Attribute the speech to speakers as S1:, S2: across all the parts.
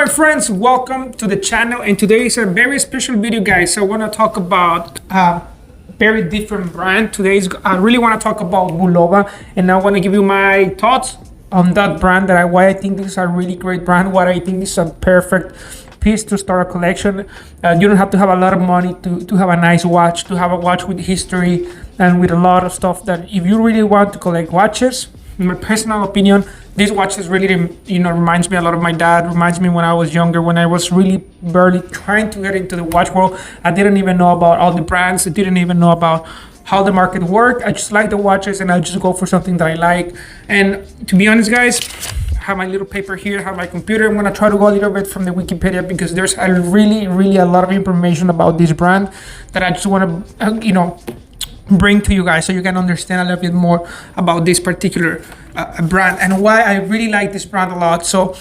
S1: my friends, welcome to the channel, and today is a very special video, guys. I want to talk about a very different brand. I really want to talk about Bulova, and I want to give you my thoughts on that brand, why I think this is a really great brand, why I think this is a perfect piece to start a collection. You don't have to have a lot of money to have a nice watch, to have a watch with history and with a lot of stuff that if you really want to collect watches, in my personal opinion, this watch is really, reminds me a lot of my dad, reminds me when I was younger, when I was really barely trying to get into the watch world. I didn't even know about all the brands. I didn't even know about how the market worked. I just like the watches and I just go for something that I like. And to be honest, guys, I have my little paper here, I have my computer. I'm gonna try to go a little bit from the Wikipedia because there's a really a lot of information about this brand that I just wanna, bring to you guys so you can understand a little bit more about this particular brand and why I really like this brand a lot. So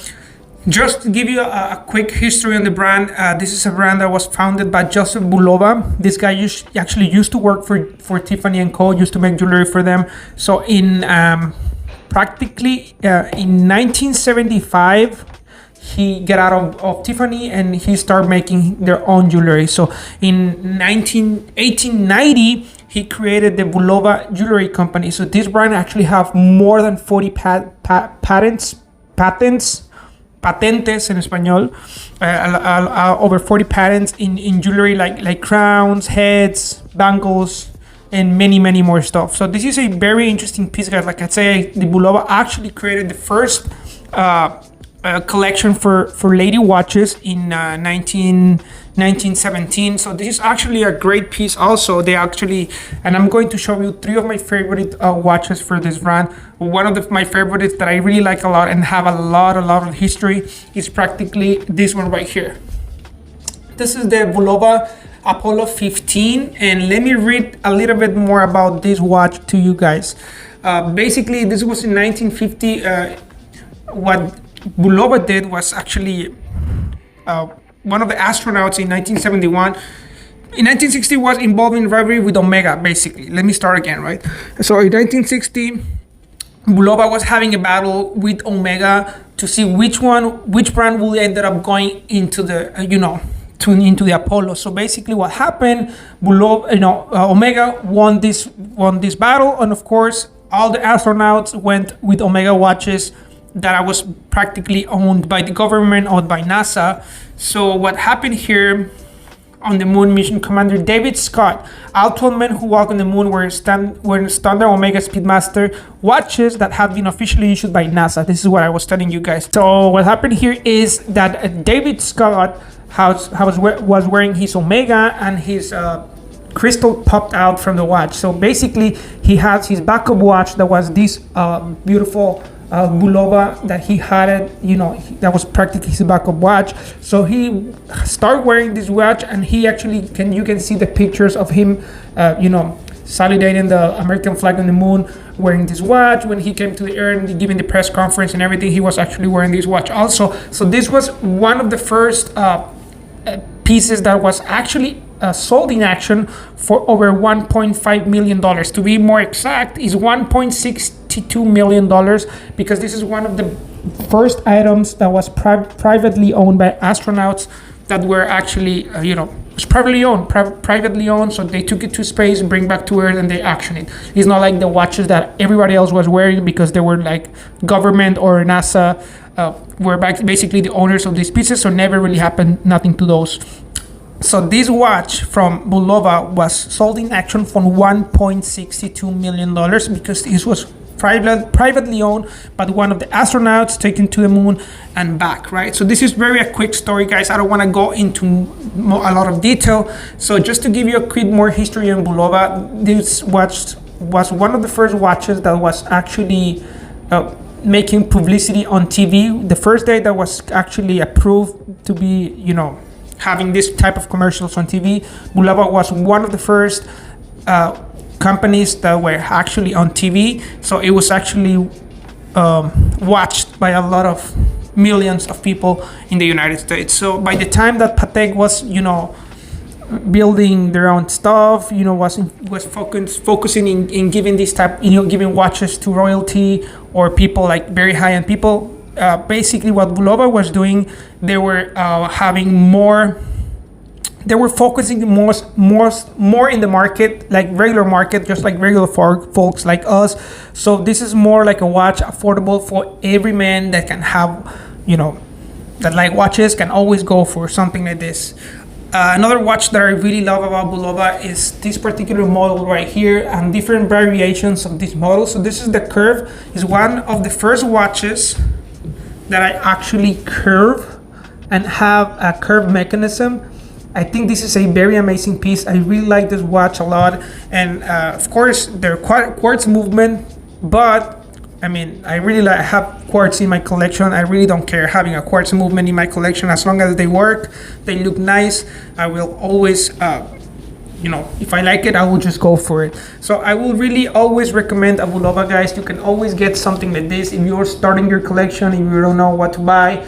S1: just to give you a quick history on the brand, this is a brand that was founded by Joseph Bulova. This guy actually used to work for Tiffany & Co., used to make jewelry for them. So in practically in 1975, he got out of Tiffany and he started making their own jewelry. So in 1890, he created the Bulova Jewelry Company. So this brand actually have more than 40 patentes en español, over 40 patents in jewelry like crowns, heads, bangles, and many more stuff. So this is a very interesting piece, guys. Like I say, the Bulova actually created the first collection for lady watches in 1917. So this is actually a great piece also. And I'm going to show you three of my favorite watches for this brand. One of my favorites that I really like a lot and have a lot of history is practically this one right here. This is the Bulova Apollo 15, and let me read a little bit more about this watch to you guys. Basically, this was in 1950. What Bulova did was actually one of the astronauts in 1971. In 1960 was involved in rivalry with Omega, basically. Let me start again, right? So in 1960, Bulova was having a battle with Omega to see which brand will end up going into the, into the Apollo. So basically what happened, Omega won this battle, and of course, all the astronauts went with Omega watches that was practically owned by the government or by NASA. So what happened here on the moon mission, Commander David Scott, all 12 men who walked on the moon were standard Omega Speedmaster watches that have been officially issued by NASA. This is what I was telling you guys. So what happened here is that David Scott was wearing his Omega and his crystal popped out from the watch. So basically he has his backup watch that was this beautiful Bulova that he had that was practically his backup watch. So he started wearing this watch, and he actually you can see the pictures of him saluting the American flag on the moon, wearing this watch. When he came to the Earth and giving the press conference and everything, he was actually wearing this watch also. So this was one of the first pieces that was actually sold in action for over $1.5 million. To be more exact, is $1.62 million, because this is one of the first items that was privately owned by astronauts that were actually, was privately owned. So they took it to space, bring back to Earth, and they auctioned it. It's not like the watches that everybody else was wearing because they were like government or NASA were basically the owners of these pieces. So never really happened nothing to those. So this watch from Bulova was sold in action for $1.62 million because this was privately owned by one of the astronauts taken to the moon and back, right? So this is a quick story, guys. I don't want to go into a lot of detail. So just to give you a quick more history on Bulova, this watch was one of the first watches that was actually making publicity on TV. The first day that was actually approved to be, having this type of commercials on TV. Bulova was one of the first companies that were actually on TV. So it was actually watched by a lot of millions of people in the United States. So by the time that Patek was, building their own stuff, was focusing in giving this type, giving watches to royalty or people like very high-end people, basically what Bulova was doing, they were having more. They were focusing more in the market, like regular market, just like regular folks like us. So this is more like a watch affordable for every man that can have, that like watches, can always go for something like this. Another watch that I really love about Bulova is this particular model right here and different variations of this model. So this is the curve. It's one of the first watches that I actually curve and have a curve mechanism. I think this is a very amazing piece. I really like this watch a lot. And of course, they're quartz movement, but I mean, I have quartz in my collection. I really don't care having a quartz movement in my collection as long as they work, they look nice. I will always, if I like it, I will just go for it. So I will really always recommend a Bulova, guys. You can always get something like this if you're starting your collection, if you don't know what to buy.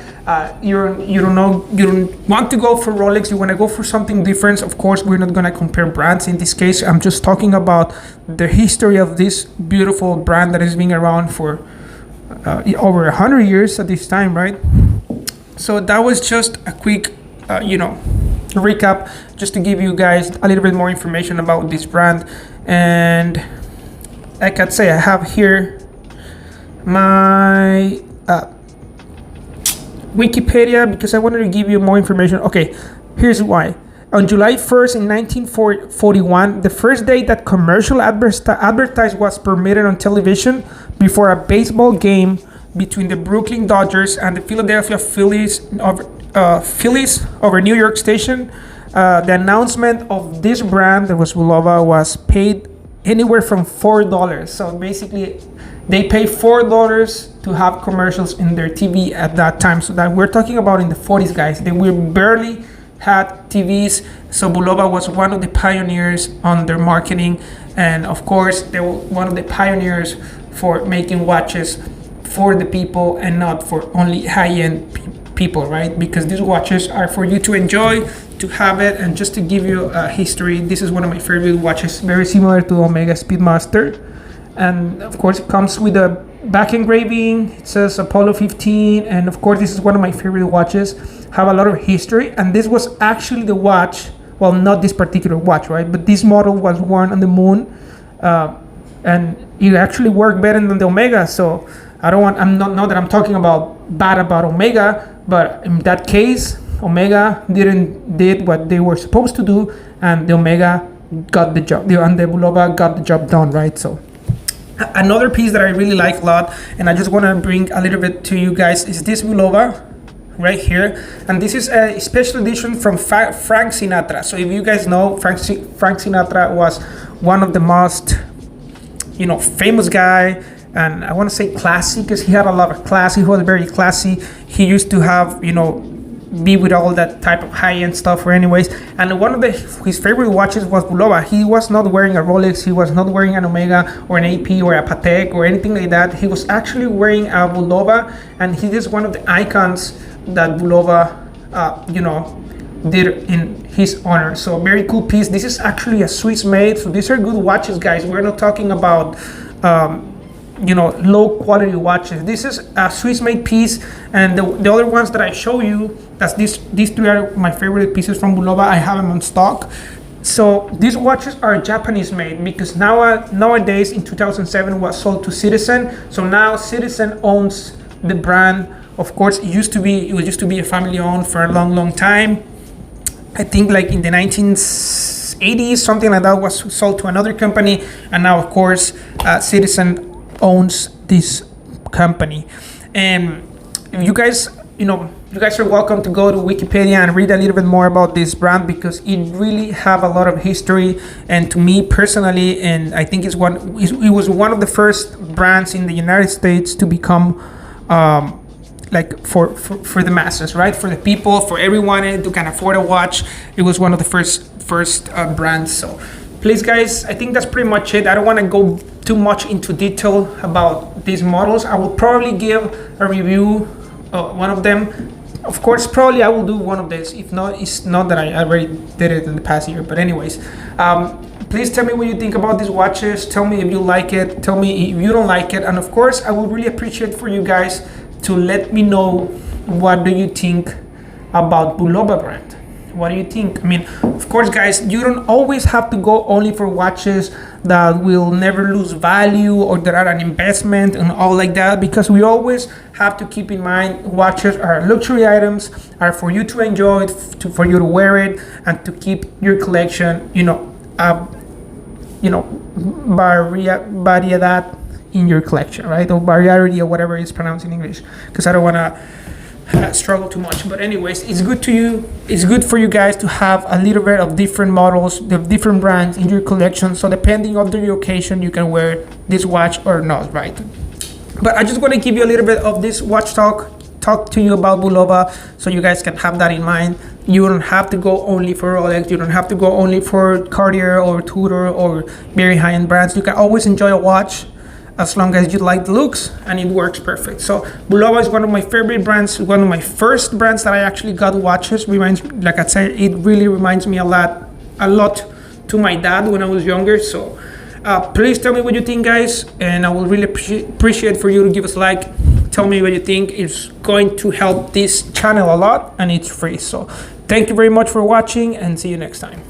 S1: You don't want to go for Rolex, you want to go for something different. Of course, we're not going to compare brands in this case. I'm just talking about the history of this beautiful brand that has been around for over 100 years at this time, right? So that was just a quick recap, just to give you guys a little bit more information about this brand. And like I say, I have here my Wikipedia, because I wanted to give you more information. Okay, here's why. On July 1st in 1941, the first day that commercial advertising was permitted on television before a baseball game between the Brooklyn Dodgers and the Philadelphia Phillies over New York Station, the announcement of this brand, that was Bulova, was paid anywhere from $4. So basically, they pay $4 to have commercials in their TV at that time. So that we're talking about in the 40s, guys. They were barely had TVs. So Bulova was one of the pioneers on their marketing. And of course, they were one of the pioneers for making watches for the people and not for only high-end people, right? Because these watches are for you to enjoy, to have it. And just to give you a history, this is one of my favorite watches, very similar to Omega Speedmaster. And of course, it comes with a back engraving. It says Apollo 15. And of course, this is one of my favorite watches. Have a lot of history. And this was actually the watch, well, not this particular watch, right? But this model was worn on the moon. And it actually worked better than the Omega. So I'm not that I'm talking bad about Omega, but in that case, Omega did what they were supposed to do, and the Omega got the job, and the Bulova got the job done, right? So another piece that I really like a lot, and I just want to bring a little bit to you guys, is this Bulova right here. And this is a special edition from Frank Sinatra. So if you guys know, Frank Sinatra was one of the most famous guy, and I want to say classy, because he had a lot of class. He was very classy. He used to have be with all that type of high-end stuff, or anyways. And one of his favorite watches was Bulova. He was not wearing a Rolex, he was not wearing an Omega or an AP or a Patek or anything like that. He was actually wearing a Bulova, and he is one of the icons that Bulova did in his honor. So very cool piece. This is actually a Swiss made, so these are good watches, guys. We're not talking about low quality watches. This is a Swiss made piece, and the other ones that I show you, that's these three are my favorite pieces from Bulova. I have them on stock. So these watches are Japanese made, because nowadays in 2007 was sold to Citizen. So now Citizen owns the brand. Of course, it used to be a family owned for a long time. I think like in the 1980s, something like that, was sold to another company, and now of course Citizen owns this company. And if you guys are welcome to go to Wikipedia and read a little bit more about this brand, because it really have a lot of history. And to me personally, and I think it was one of the first brands in the United States to become like for the masses, right? For the people, for everyone who can afford a watch. It was one of the first brands. So please, guys, I think that's pretty much it. I don't want to go too much into detail about these models. I will probably give a review, one of them. Of course, probably I will do one of these. If not, it's not that I already did it in the past year. But anyways, please tell me what you think about these watches. Tell me if you like it. Tell me if you don't like it. And of course, I will really appreciate for you guys to let me know what do you think about Bulova brand. What do you think? I mean, of course, guys, you don't always have to go only for watches that will never lose value or that are an investment and all like that, because we always have to keep in mind watches are luxury items, are for you to enjoy it, for you to wear it, and to keep your collection, variedad in your collection, right? Or variety or whatever it's pronounced in English, because I don't want to struggle too much. But anyways, it's good for you guys to have a little bit of different models, the different brands in your collection, so depending on the occasion you can wear this watch or not, right? But I just want to give you a little bit of this watch talk to you about Bulova, so you guys can have that in mind. You don't have to go only for Rolex, you don't have to go only for Cartier or Tudor or very high-end brands. You can always enjoy a watch as long as you like the looks and it works perfect. So Bulova is one of my favorite brands, one of my first brands that I actually got watches. Like I said, it really reminds me a lot to my dad when I was younger. So please tell me what you think, guys, and I will really appreciate for you to give us a like. Tell me what you think. It's going to help this channel a lot, and it's free. So thank you very much for watching, and see you next time.